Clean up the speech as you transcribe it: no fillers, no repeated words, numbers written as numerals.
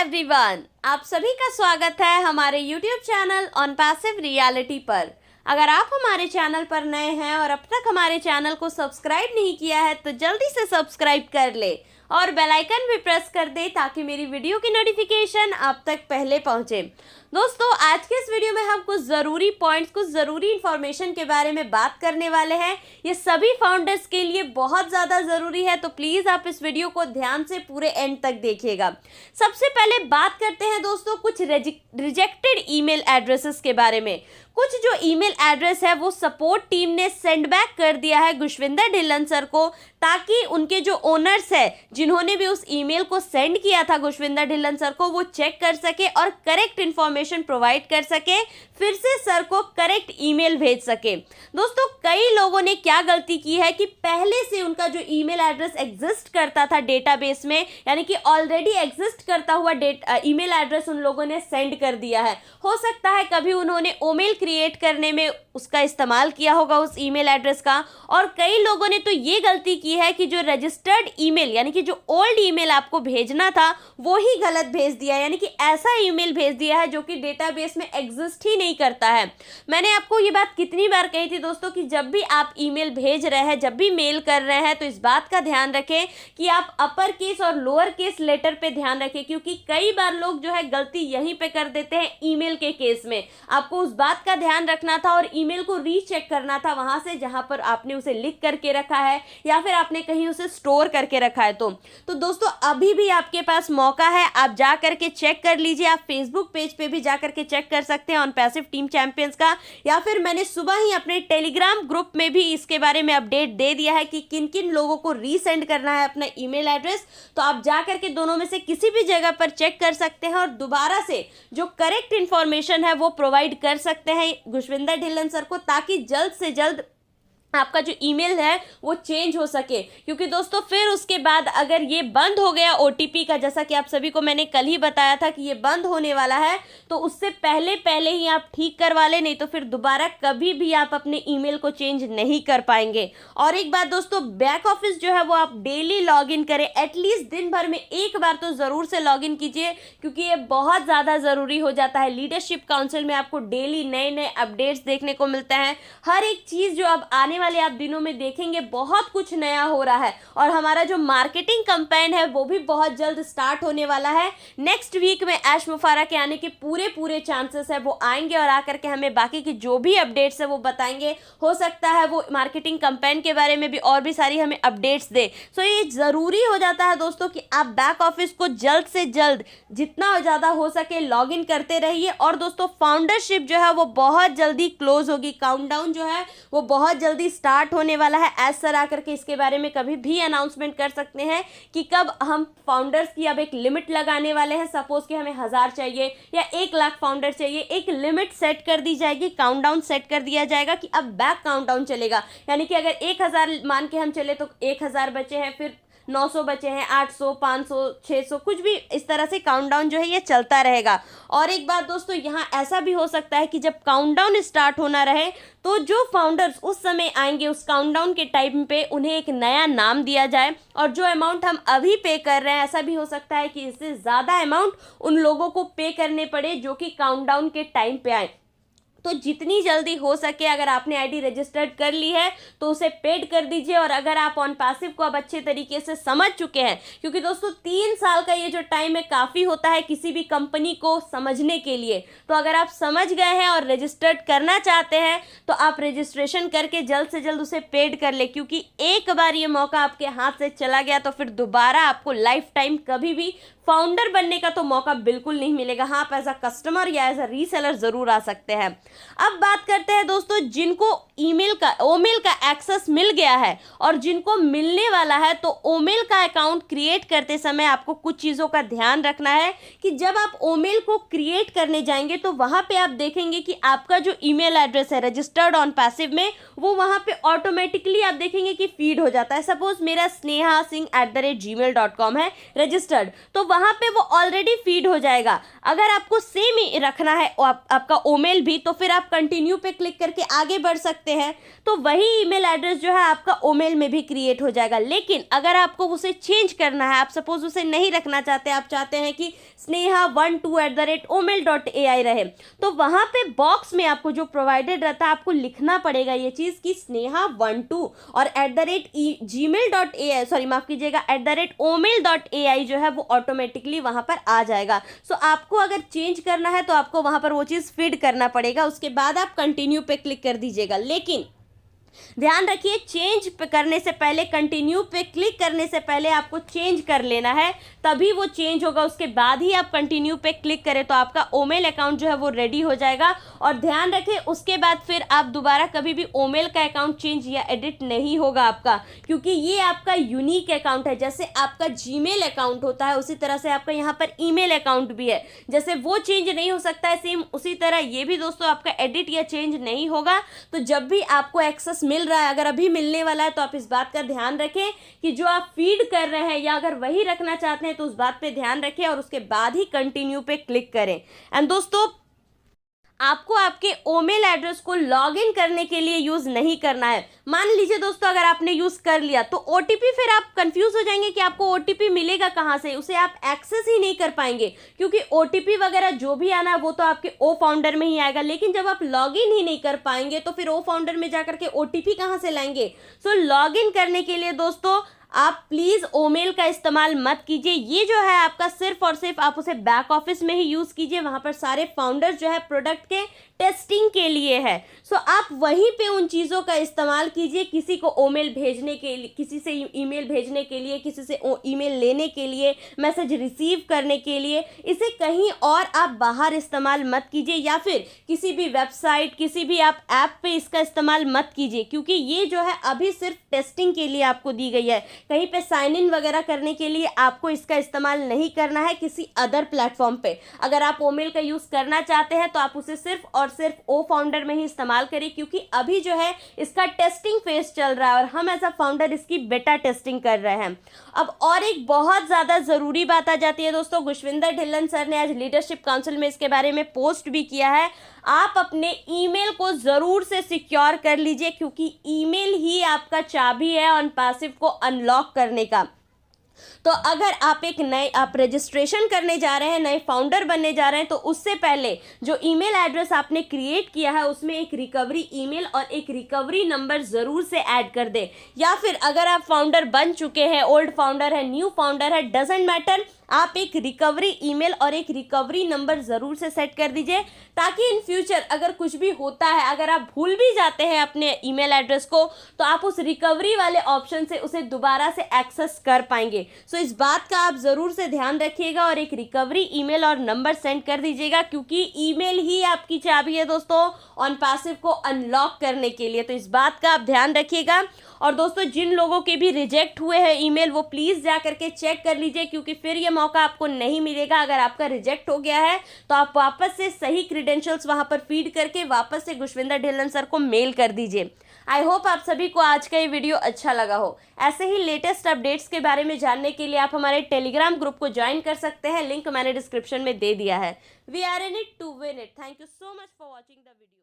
Everyone, आप सभी का स्वागत है हमारे YouTube channel on passive reality पर। अगर आप हमारे चैनल पर नए हैं और अब तक हमारे चैनल को सब्सक्राइब नहीं किया है तो जल्दी से सब्सक्राइब कर ले और बेल आइकन भी प्रेस कर दे ताकि मेरी वीडियो की नोटिफिकेशन आप तक पहले पहुंचे। दोस्तों, आज के इस वीडियो में हम कुछ ज़रूरी पॉइंट्स, कुछ ज़रूरी इन्फॉर्मेशन के बारे में बात करने वाले हैं। ये सभी फाउंडर्स के लिए बहुत ज़्यादा ज़रूरी है, तो प्लीज़ आप इस वीडियो को ध्यान से पूरे एंड तक देखिएगा। सबसे पहले बात करते हैं दोस्तों कुछ रिजेक्टेड ईमेल एड्रेसेस के बारे में। कुछ जो ईमेल एड्रेस है वो सपोर्ट टीम ने सेंड बैक कर दिया है गुशविंदर ढिल्लन सर को, ताकि उनके जो ओनर्स है जिन्होंने भी उस ईमेल को सेंड किया था गुशविंदर ढिल्लन सर को, वो चेक कर सके और करेक्ट इन्फॉर्मेशन प्रोवाइड कर सके, फिर से सर को करेक्ट ईमेल भेज सके। दोस्तों, कई लोगों ने क्या गलती की है कि पहले से उनका जो ईमेल एड्रेस एग्जिस्ट करता था डेटाबेस में, यानी कि ऑलरेडी एग्जिस्ट करता हुआ ईमेल एड्रेस उन लोगों ने सेंड कर दिया है। हो सकता है कभी उन्होंने ओमेल क्रिएट करने में उसका इस्तेमाल किया होगा उस ईमेल एड्रेस का, और कई लोगों ने तो ये गलती की है कि जो रजिस्टर्ड ईमेल यानी कि जो ओल्ड ईमेल आपको भेजना था वो ही गलत भेज दिया, यानी कि ऐसा ईमेल भेज दिया है जो कि डेटाबेस में एग्जिस्ट ही नहीं करता है। मैंने आपको ये बात कितनी बार कही थी दोस्तों कि जब भी आप ईमेल भेज रहे हैं, जब भी मेल कर रहे हैं, तो इस बात का ध्यान रखें कि आप अपर केस और लोअर केस लेटर पे ध्यान रखें, क्योंकि कई बार लोग जो है गलती यहीं पे कर देते हैं ईमेल के केस में। आपको उस बात का ध्यान रखना था और ईमेल को रीचेक करना था वहां से जहां पर आपने उसे लिख करके रखा है या फिर आपने कहीं उसे स्टोर करके रखा है। तो दोस्तों, अभी भी आपके पास मौका है, आप जा करके चेक कर लीजिए। आप फेसबुक पेज पे भी जा करके चेक कर सकते हैं ऑन पैसिव टीम चैंपियंस का, या फिर मैंने सुबह ही अपने टेलीग्राम ग्रुप में भी इसके बारे में अपडेट दे दिया है कि किन किन लोगों को रीसेंड करना है अपना ईमेल एड्रेस। तो आप जा करके दोनों में से किसी भी जगह पर चेक कर सकते हैं और दोबारा से जो करेक्ट इंफॉर्मेशन है वो प्रोवाइड कर सकते हैं गुशविंदर ढिल्लन सर को, ताकि जल्द से जल्द आपका जो ईमेल है वो चेंज हो सके। क्योंकि दोस्तों फिर उसके बाद अगर ये बंद हो गया ओटीपी का, जैसा कि आप सभी को मैंने कल ही बताया था कि ये बंद होने वाला है, तो उससे पहले ही आप ठीक करवा लें, नहीं तो फिर दोबारा कभी भी आप अपने ईमेल को चेंज नहीं कर पाएंगे। और एक बात दोस्तों, बैक ऑफिस जो है वो आप डेली लॉगिन करें, एटलीस्ट दिन भर में एक बार तो ज़रूर से लॉगिन कीजिए, क्योंकि ये बहुत ज़्यादा ज़रूरी हो जाता है। लीडरशिप काउंसिल में आपको डेली नए नए अपडेट्स देखने को मिलते हैं। हर एक चीज़ जो अब आने वाले आप दिनों में देखेंगे, बहुत कुछ नया हो रहा है। और हमारा जो मार्केटिंग कैंपेन है वो भी बहुत जल्द स्टार्ट होने वाला है। नेक्स्ट वीक में ऐश मुफारा के आने के पूरे चांसेस है, वो आएंगे और आकर के हमें बाकी की जो भी अपडेट्स है वो बताएंगे। हो सकता है वो मार्केटिंग कैंपेन के बारे में भी और भी सारी हमें अपडेट्स दे। सो ये ज़रूरी हो जाता है दोस्तों कि आप बैक ऑफिस को जल्द से जल्द जितना ज़्यादा हो सके लॉगिन करते रहिए। और दोस्तों, फाउंडरशिप जो है वो बहुत जल्दी क्लोज होगी, काउंटडाउन जो है वो बहुत जल्दी स्टार्ट होने वाला है। एज सर आकर के इसके बारे में कभी भी अनाउंसमेंट कर सकते हैं कि कब हम फाउंडर्स की अब एक लिमिट लगाने वाले हैं। सपोज कि हमें 1000 चाहिए या 1 लाख फाउंडर चाहिए, एक लिमिट सेट कर दी जाएगी, काउंटडाउन सेट कर दिया जाएगा कि अब बैक काउंटडाउन चलेगा। यानी कि अगर 1000 मान के हम चले तो 1000 बचे हैं, फिर 900 बचे हैं, 800, 500, 600, कुछ भी इस तरह से काउंटडाउन जो है ये चलता रहेगा। और एक बात दोस्तों, यहाँ ऐसा भी हो सकता है कि जब काउंटडाउन स्टार्ट होना रहे तो जो फाउंडर्स उस समय आएंगे उस काउंटडाउन के टाइम पे उन्हें एक नया नाम दिया जाए, और जो अमाउंट हम अभी पे कर रहे हैं ऐसा भी हो सकता है कि इससे ज़्यादा अमाउंट उन लोगों को पे करने पड़े जो कि काउंटडाउन के टाइम पे आए। तो जितनी जल्दी हो सके अगर आपने आईडी रजिस्टर्ड कर ली है तो उसे पेड कर दीजिए। और अगर आप ऑन पैसिव को अब अच्छे तरीके से समझ चुके हैं, क्योंकि दोस्तों 3 साल का ये जो टाइम है काफ़ी होता है किसी भी कंपनी को समझने के लिए, तो अगर आप समझ गए हैं और रजिस्टर्ड करना चाहते हैं तो आप रजिस्ट्रेशन करके जल्द से जल्द उसे पेड कर ले, क्योंकि एक बार ये मौका आपके हाथ से चला गया तो फिर दोबारा आपको लाइफ टाइम कभी भी फाउंडर बनने का तो मौका बिल्कुल नहीं मिलेगा। हाँ, आप एज अ कस्टमर या एज अ रीसेलर ज़रूर आ सकते हैं। अब बात करते हैं दोस्तों जिनको ओमेल का एक्सेस मिल गया है और जिनको मिलने वाला है, तो ओमेल का अकाउंट क्रिएट करते समय आपको कुछ चीज़ों का ध्यान रखना है कि जब आप ओमेल को क्रिएट करने जाएंगे तो वहाँ पे आप देखेंगे कि आपका जो ईमेल एड्रेस है रजिस्टर्ड ऑन पैसिव में, वो वहाँ पे ऑटोमेटिकली आप देखेंगे कि फीड हो जाता है। सपोज मेरा sneha.singh@gmail.com है रजिस्टर्ड, तो वहाँ पे वो ऑलरेडी फीड हो जाएगा। अगर आपको सेम ही रखना है आपका ओमेल भी, तो फिर आप कंटिन्यू पे क्लिक करके आगे बढ़ सकते हैं, तो वही ईमेल एड्रेस जो है आपका ओमेल में भी क्रिएट हो जाएगा। लेकिन अगर आपको उसे चेंज करना है, आप सपोज उसे नहीं रखना चाहते, आप चाहते हैं कि sneha12@omail.ai रहे, तो वहाँ पे बॉक्स में आपको जो प्रोवाइडेड रहता है आपको लिखना पड़ेगा ये चीज़ कि sneha12 और @omail.ai जो है वो ऑटोमेटिकली वहाँ पर आ जाएगा। सो आपको अगर चेंज करना है तो आपको वहाँ पर वो चीज़ फीड करना पड़ेगा, उसके बाद आप कंटिन्यू पे क्लिक कर दीजिएगा। लेकिन ध्यान रखिए, चेंज करने से पहले, कंटिन्यू पे क्लिक करने से पहले आपको चेंज कर लेना है, तभी वो चेंज होगा। उसके बाद ही आप कंटिन्यू पे क्लिक करें तो आपका ओमेल अकाउंट जो है वो रेडी हो जाएगा। और ध्यान रखें, उसके बाद फिर आप दोबारा कभी भी ओमेल का अकाउंट चेंज या एडिट नहीं होगा आपका, क्योंकि ये आपका यूनिक अकाउंट है। जैसे आपका जीमेल अकाउंट होता है उसी तरह से आपका यहाँ पर ईमेल अकाउंट भी है, जैसे वो चेंज नहीं हो सकता है, सेम उसी तरह ये भी दोस्तों आपका एडिट या चेंज नहीं होगा। तो जब भी आपको एक्सेस मिल रहा है, अगर अभी मिलने वाला है, तो आप इस बात का ध्यान रखें कि जो आप फीड कर रहे हैं या अगर वही रखना चाहते हैं तो उस बात पे ध्यान रखें और उसके बाद ही कंटिन्यू पे क्लिक करें। एंड दोस्तों, आपको आपके ओमेल एड्रेस को लॉगिन करने के लिए यूज़ नहीं करना है। मान लीजिए दोस्तों, अगर आपने यूज़ कर लिया तो ओटीपी, फिर आप कंफ्यूज हो जाएंगे कि आपको ओटीपी मिलेगा कहाँ से, उसे आप एक्सेस ही नहीं कर पाएंगे, क्योंकि ओटीपी वगैरह जो भी आना है वो तो आपके ओ फाउंडर में ही आएगा। लेकिन जब आप लॉगिन ही नहीं कर पाएंगे तो फिर ओ फाउंडर में जाकर के ओटीपी कहाँ से लाएंगे। सो लॉगिन करने के लिए दोस्तों आप प्लीज़ ओमेल का इस्तेमाल मत कीजिए। ये जो है आपका सिर्फ और सिर्फ आप उसे बैक ऑफिस में ही यूज़ कीजिए, वहाँ पर सारे फाउंडर्स जो है प्रोडक्ट के टेस्टिंग के लिए है। सो आप वहीं पे उन चीज़ों का इस्तेमाल कीजिए, किसी को ओमेल भेजने के लिए, किसी से ईमेल भेजने के लिए, किसी से ईमेल लेने के लिए, मैसेज रिसीव करने के लिए। इसे कहीं और आप बाहर इस्तेमाल मत कीजिए, या फिर किसी भी वेबसाइट, किसी भी आप ऐप पे इसका इस्तेमाल मत कीजिए, क्योंकि ये जो है अभी सिर्फ टेस्टिंग के लिए आपको दी गई है। कहीं पे साइन इन वगैरह करने के लिए आपको इसका इस्तेमाल नहीं करना है किसी अदर प्लेटफॉर्म पे। अगर आप ओमेल का यूज़ करना चाहते हैं तो आप उसे सिर्फ और सिर्फ ओ फाउंडर में ही इस्तेमाल करिए, क्योंकि अभी जो है इसका टेस्टिंग फेज चल रहा है और हम एज अ फाउंडर इसकी बेटा टेस्टिंग कर रहे हैं। अब और एक बहुत ज़्यादा ज़रूरी बात आ जाती है दोस्तों, गुशविंदर ढिल्लन सर ने आज लीडरशिप काउंसिल में इसके बारे में पोस्ट भी किया है। आप अपने ईमेल को ज़रूर से सिक्योर कर लीजिए, क्योंकि ईमेल ही आपका चाबी है ऑन पैसिव को अनलॉक करने का। तो अगर आप आप रजिस्ट्रेशन करने जा रहे हैं, नए फाउंडर बनने जा रहे हैं, तो उससे पहले जो ईमेल एड्रेस आपने क्रिएट किया है उसमें एक रिकवरी ईमेल और एक रिकवरी नंबर ज़रूर से ऐड कर दें। या फिर अगर आप फाउंडर बन चुके हैं, ओल्ड फाउंडर है, न्यू फाउंडर है, डजेंट मैटर, आप एक रिकवरी ईमेल और एक रिकवरी नंबर ज़रूर से सेट कर दीजिए, ताकि इन फ्यूचर अगर कुछ भी होता है, अगर आप भूल भी जाते हैं अपने ईमेल एड्रेस को, तो आप उस रिकवरी वाले ऑप्शन से उसे दोबारा से एक्सेस कर पाएंगे। सो इस बात का आप ज़रूर से ध्यान रखिएगा और एक रिकवरी ईमेल और नंबर सेंड कर दीजिएगा, क्योंकि ईमेल ही आपकी चाबी है दोस्तों ऑन पैसिव को अनलॉक करने के लिए। तो इस बात का आप ध्यान रखिएगा। और दोस्तों, जिन लोगों के भी रिजेक्ट हुए हैं ईमेल, वो प्लीज़ जा करके चेक कर लीजिए, क्योंकि फिर ये मौका आपको नहीं मिलेगा। अगर आपका रिजेक्ट हो गया है तो आप वापस से सही क्रीडेंशियल्स वहाँ पर फीड करके वापस से गुशविंदर ढिल्लन सर को मेल कर दीजिए। आई होप आप सभी को आज का ये वीडियो अच्छा लगा हो। ऐसे ही लेटेस्ट अपडेट्स के बारे में जानने के लिए आप हमारे टेलीग्राम ग्रुप को ज्वाइन कर सकते हैं, लिंक मैंने डिस्क्रिप्शन में दे दिया है। We are in it to win it. Thank you so much for watching the video.